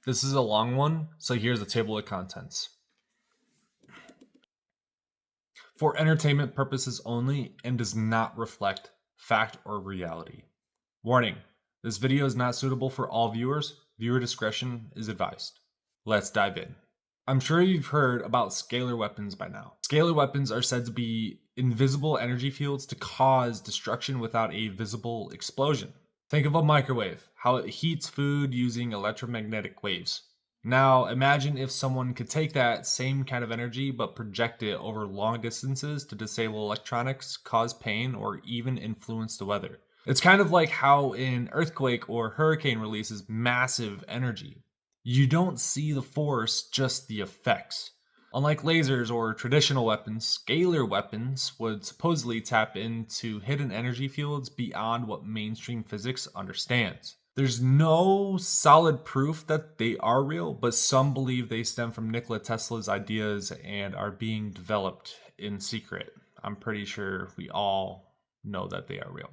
This is a long one, so here's the table of contents. For entertainment purposes only and does not reflect fact or reality. Warning, this video is not suitable for all viewers. Viewer discretion is advised. Let's dive in. I'm sure you've heard about scalar weapons by now. Scalar weapons are said to be invisible energy fields to cause destruction without a visible explosion. Think of a microwave, how it heats food using electromagnetic waves. Now, imagine if someone could take that same kind of energy but project it over long distances to disable electronics, cause pain, or even influence the weather. It's kind of like how an earthquake or hurricane releases massive energy. You don't see the force, just the effects. Unlike lasers or traditional weapons, scalar weapons would supposedly tap into hidden energy fields beyond what mainstream physics understands. There's no solid proof that they are real, but some believe they stem from Nikola Tesla's ideas and are being developed in secret. I'm pretty sure we all know that they are real.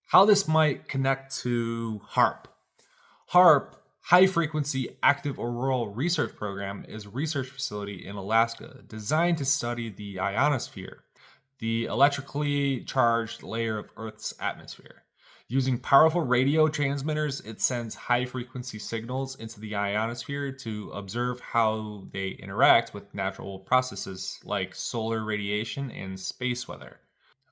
How this might connect to HAARP. HAARP, High Frequency Active Auroral Research Program, is a research facility in Alaska designed to study the ionosphere, the electrically charged layer of Earth's atmosphere. Using powerful radio transmitters, it sends high frequency signals into the ionosphere to observe how they interact with natural processes like solar radiation and space weather.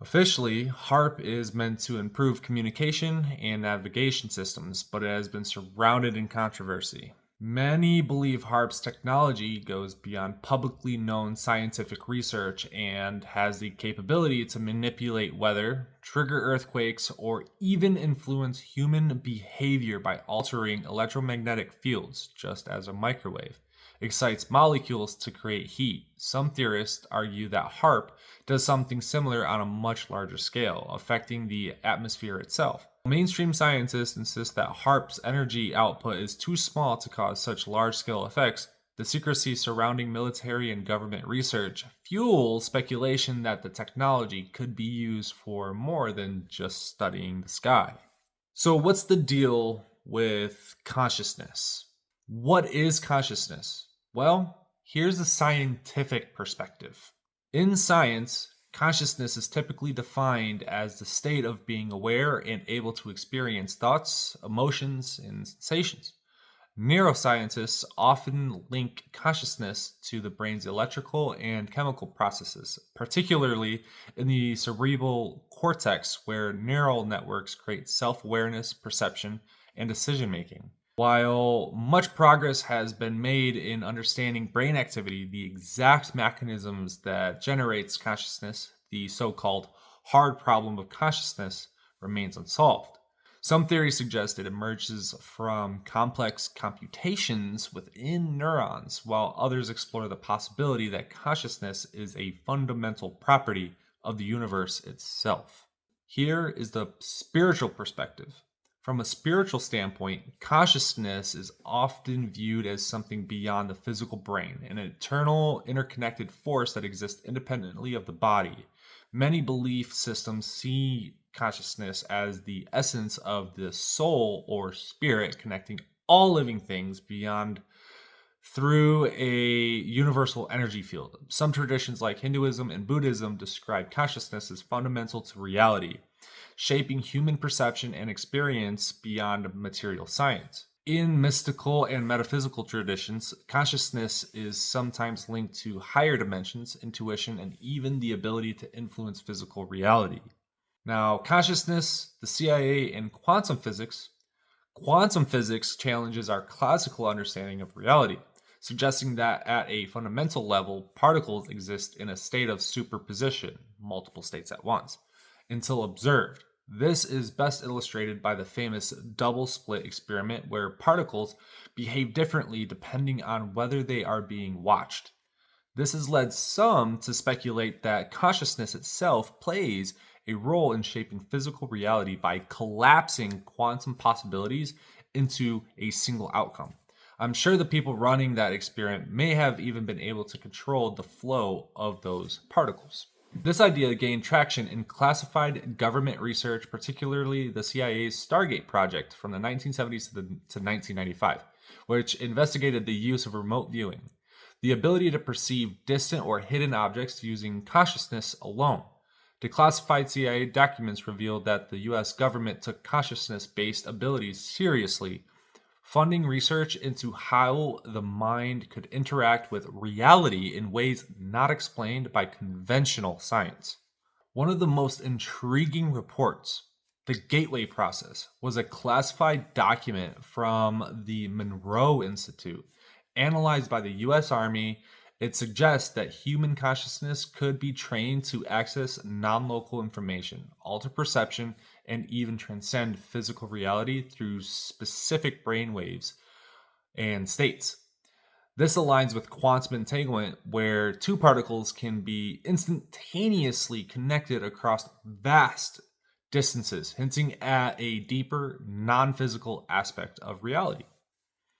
Officially, HAARP is meant to improve communication and navigation systems, but it has been surrounded in controversy. Many believe HAARP's technology goes beyond publicly known scientific research and has the capability to manipulate weather, trigger earthquakes, or even influence human behavior by altering electromagnetic fields, just as a microwave excites molecules to create heat. Some theorists argue that HAARP does something similar on a much larger scale, affecting the atmosphere itself. Mainstream scientists insist that HAARP's energy output is too small to cause such large-scale effects. The secrecy surrounding military and government research fuels speculation that the technology could be used for more than just studying the sky. So what's the deal with consciousness? What is consciousness? Well, here's a scientific perspective. In science, consciousness is typically defined as the state of being aware and able to experience thoughts, emotions, and sensations. Neuroscientists often link consciousness to the brain's electrical and chemical processes, particularly in the cerebral cortex, where neural networks create self awareness, perception, and decision making. While much progress has been made in understanding brain activity, the exact mechanisms that generates consciousness, the so-called hard problem of consciousness, remains unsolved. Some theories suggest it emerges from complex computations within neurons, while others explore the possibility that consciousness is a fundamental property of the universe itself. Here is the spiritual perspective. From a spiritual standpoint, consciousness is often viewed as something beyond the physical brain, an eternal, interconnected force that exists independently of the body. Many belief systems see consciousness as the essence of the soul or spirit connecting all living things beyond through a universal energy field. Some traditions like Hinduism and Buddhism describe consciousness as fundamental to reality, shaping human perception and experience beyond material science. In mystical and metaphysical traditions, consciousness is sometimes linked to higher dimensions, intuition, and even the ability to influence physical reality. Now, consciousness, the CIA, and quantum physics. Quantum physics challenges our classical understanding of reality, suggesting that at a fundamental level, particles exist in a state of superposition, multiple states at once, until observed. This is best illustrated by the famous double slit experiment, where particles behave differently depending on whether they are being watched. This has led some to speculate that consciousness itself plays a role in shaping physical reality by collapsing quantum possibilities into a single outcome. I'm sure the people running that experiment may have even been able to control the flow of those particles. This idea gained traction in classified government research, particularly the CIA's Stargate project from the 1970s to 1995. which investigated the use of remote viewing, the ability to perceive distant or hidden objects using consciousness alone. Declassified CIA documents revealed that the US government took consciousness based abilities seriously, funding research into how the mind could interact with reality in ways not explained by conventional science. One of the most intriguing reports, the Gateway Process, was a classified document from the Monroe Institute, analyzed by the US Army. It suggests that human consciousness could be trained to access non local information, alter perception, and even transcend physical reality through specific brainwaves and states. This aligns with quantum entanglement, where two particles can be instantaneously connected across vast distances, hinting at a deeper, non physical aspect of reality.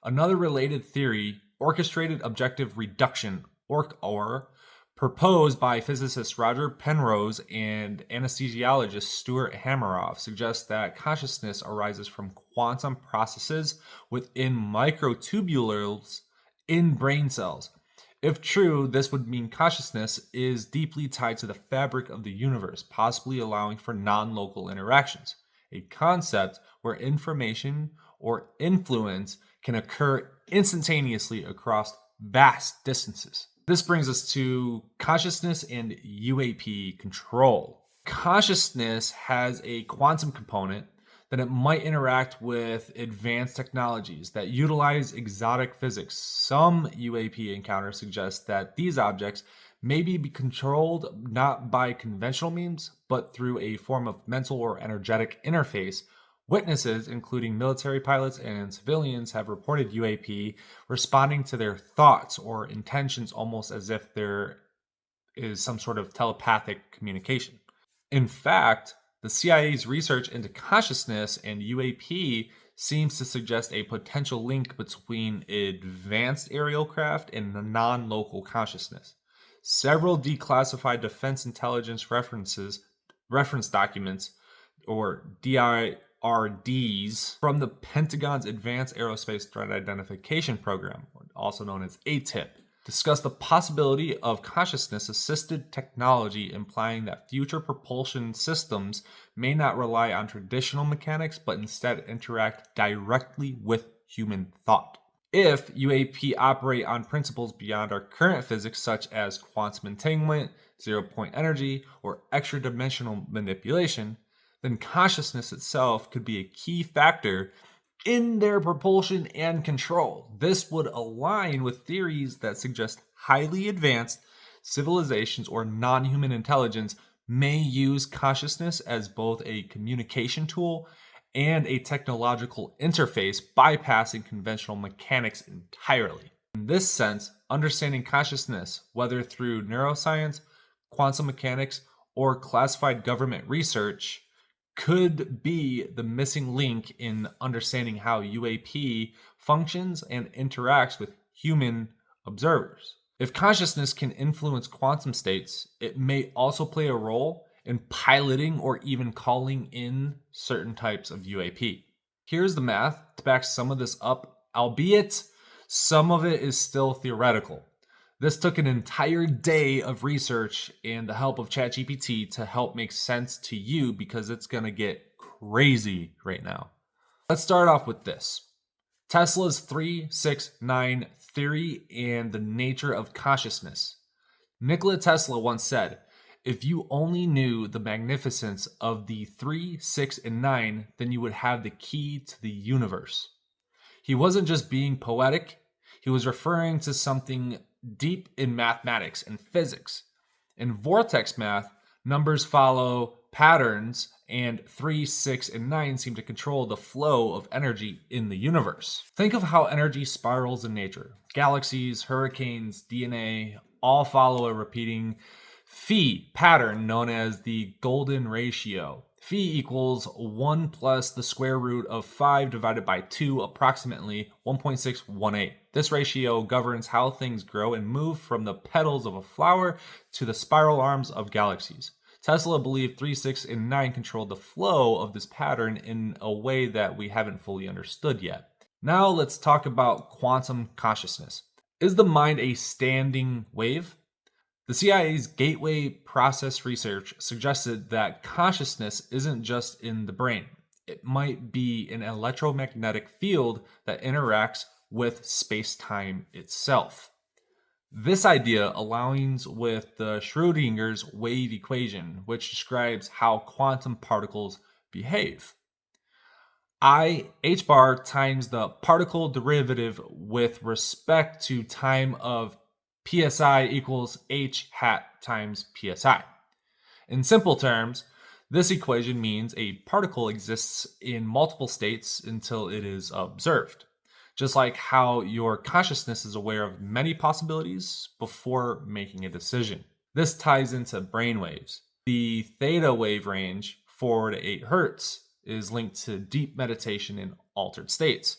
Another related theory, orchestrated objective reduction, OR, proposed by physicist Roger Penrose and anesthesiologist Stuart Hameroff, suggests that consciousness arises from quantum processes within microtubules in brain cells. If true, this would mean consciousness is deeply tied to the fabric of the universe, possibly allowing for non local interactions, a concept where information or influence can occur instantaneously across vast distances. This brings us to consciousness and UAP control. Consciousness has a quantum component that it might interact with advanced technologies that utilize exotic physics. Some UAP encounters suggest that these objects may be controlled not by conventional means, but through a form of mental or energetic interface. Witnesses, including military pilots and civilians, have reported UAP responding to their thoughts or intentions almost as if there is some sort of telepathic communication. In fact, the CIA's research into consciousness and UAP seems to suggest a potential link between advanced aerial craft and non local consciousness. Several declassified defense intelligence reference documents, or DIRDs, from the Pentagon's Advanced Aerospace Threat Identification Program, also known as ATIP, discuss the possibility of consciousness-assisted technology, implying that future propulsion systems may not rely on traditional mechanics, but instead interact directly with human thought. If UAP operate on principles beyond our current physics, such as quantum entanglement, zero-point energy, or extra-dimensional manipulation, then consciousness itself could be a key factor in their propulsion and control. This would align with theories that suggest highly advanced civilizations or non-human intelligence may use consciousness as both a communication tool and a technological interface, bypassing conventional mechanics entirely. In this sense, understanding consciousness, whether through neuroscience, quantum mechanics, or classified government research, could be the missing link in understanding how UAP functions and interacts with human observers. If consciousness can influence quantum states, it may also play a role in piloting or even calling in certain types of UAP. Here's the math to back some of this up, albeit some of it is still theoretical. This took an entire day of research and the help of ChatGPT to help make sense to you, because it's going to get crazy right now. Let's start off with this. Tesla's 369 theory and the nature of consciousness. Nikola Tesla once said, "If you only knew the magnificence of the 3, 6, and 9, then you would have the key to the universe." He wasn't just being poetic, he was referring to something deep in mathematics and physics. In vortex math, numbers follow patterns, and 3, 6, and 9 seem to control the flow of energy in the universe. Think of how energy spirals in nature. Galaxies, hurricanes, DNA all follow a repeating phi pattern known as the golden ratio. Phi equals 1 plus the square root of 5 divided by 2, approximately 1.618. This ratio governs how things grow and move from the petals of a flower to the spiral arms of galaxies. Tesla believed 3, 6, and 9 controlled the flow of this pattern in a way that we haven't fully understood yet. Now let's talk about quantum consciousness. Is the mind a standing wave? The CIA's Gateway Process research suggested that consciousness isn't just in the brain. It might be an electromagnetic field that interacts with space-time itself. This idea aligns with the Schrodinger's wave equation, which describes how quantum particles behave. I h bar times the particle derivative with respect to time of psi equals h hat times psi. In simple terms, this equation means a particle exists in multiple states until it is observed. Just like how your consciousness is aware of many possibilities before making a decision. This ties into brainwaves. The theta wave range, 4 to 8 hertz, is linked to deep meditation in altered states.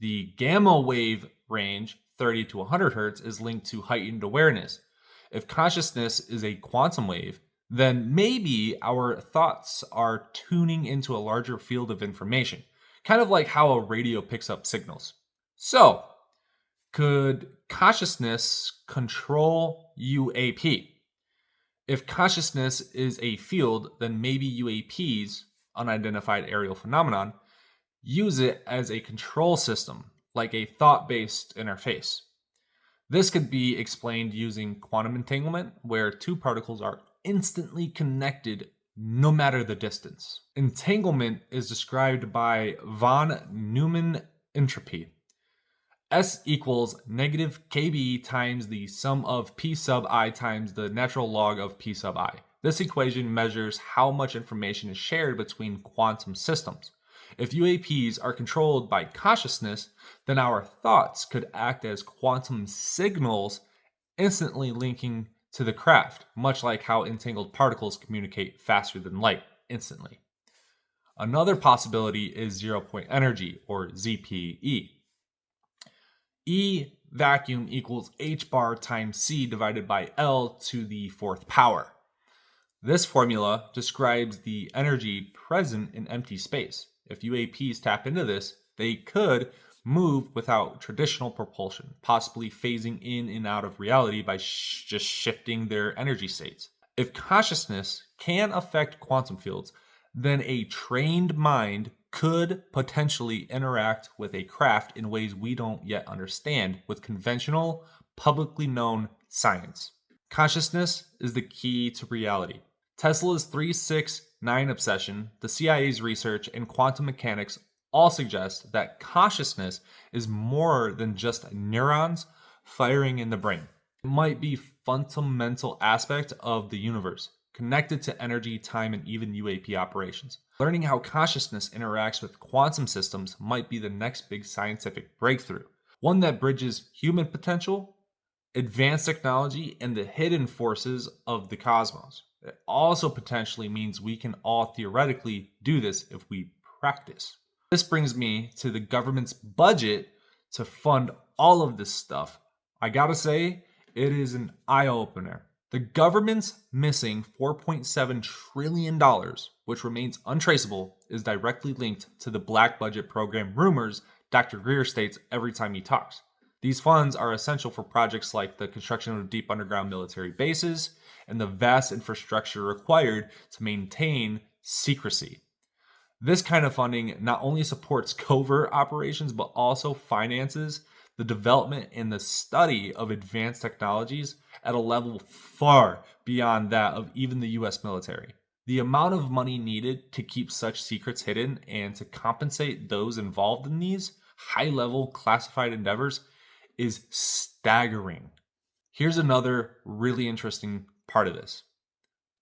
The gamma wave range, 30 to 100 hertz, is linked to heightened awareness. If consciousness is a quantum wave, then maybe our thoughts are tuning into a larger field of information, kind of like how a radio picks up signals. So, could consciousness control UAP? If consciousness is a field, then maybe UAPs, unidentified aerial phenomenon, use it as a control system, like a thought-based interface. This could be explained using quantum entanglement, where two particles are instantly connected no matter the distance. Entanglement is described by von Neumann entropy. S equals negative kb times the sum of p sub I times the natural log of p sub I. This equation measures how much information is shared between quantum systems. If UAPs are controlled by consciousness, then our thoughts could act as quantum signals, instantly linking to the craft, much like how entangled particles communicate faster than light instantly. Another possibility is zero-point energy, or ZPE. E vacuum equals h bar times c divided by L to the fourth power. This formula describes the energy present in empty space. If UAPs tap into this, they could move without traditional propulsion, possibly phasing in and out of reality by just shifting their energy states. If consciousness can affect quantum fields, then a trained mind could potentially interact with a craft in ways we don't yet understand with conventional, publicly known science. Consciousness is the key to reality. Tesla's 369 obsession, the CIA's research, and quantum mechanics all suggest that consciousness is more than just neurons firing in the brain. It might be a fundamental aspect of the universe, connected to energy, time, and even UAP operations. Learning how consciousness interacts with quantum systems might be the next big scientific breakthrough, one that bridges human potential, advanced technology, and the hidden forces of the cosmos. It also potentially means we can all theoretically do this if we practice. This brings me to the government's budget to fund all of this stuff. I gotta say, it is an eye-opener. The government's missing $4.7 trillion, which remains untraceable, is directly linked to the black budget program rumors Dr. Greer states every time he talks. These funds are essential for projects like the construction of deep underground military bases and the vast infrastructure required to maintain secrecy. This kind of funding not only supports covert operations, but also finances the development and the study of advanced technologies at a level far beyond that of even the US military. The amount of money needed to keep such secrets hidden and to compensate those involved in these high-level classified endeavors is staggering. Here's another really interesting part of this.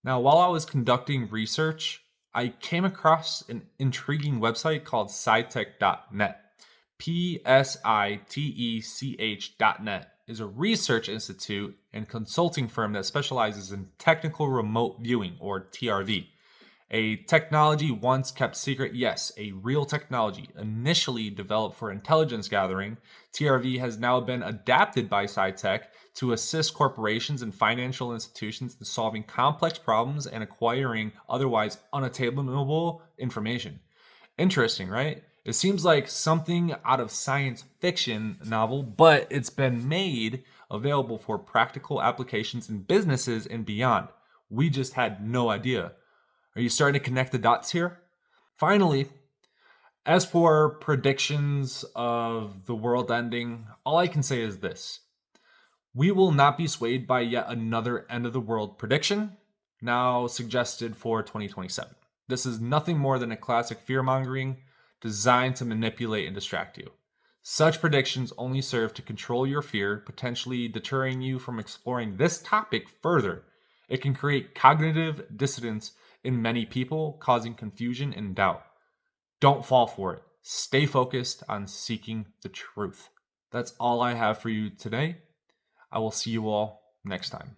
Now, while I was conducting research, I came across an intriguing website called scitech.net. PSITECH.net is a research institute and consulting firm that specializes in technical remote viewing, or TRV. A technology once kept secret, yes, a real technology initially developed for intelligence gathering. TRV has now been adapted by SciTech to assist corporations and financial institutions in solving complex problems and acquiring otherwise unattainable information. Interesting, right? It seems like something out of science fiction novel, but it's been made available for practical applications in businesses and beyond. We just had no idea. Are you starting to connect the dots here? Finally, as for predictions of the world ending, all I can say is this: we will not be swayed by yet another end of the world prediction, now suggested for 2027. This is nothing more than a classic fear mongering designed to manipulate and distract you. Such predictions only serve to control your fear, potentially deterring you from exploring this topic further. It can create cognitive dissonance in many people, causing confusion and doubt. Don't fall for it. Stay focused on seeking the truth. That's all I have for you today. I will see you all next time.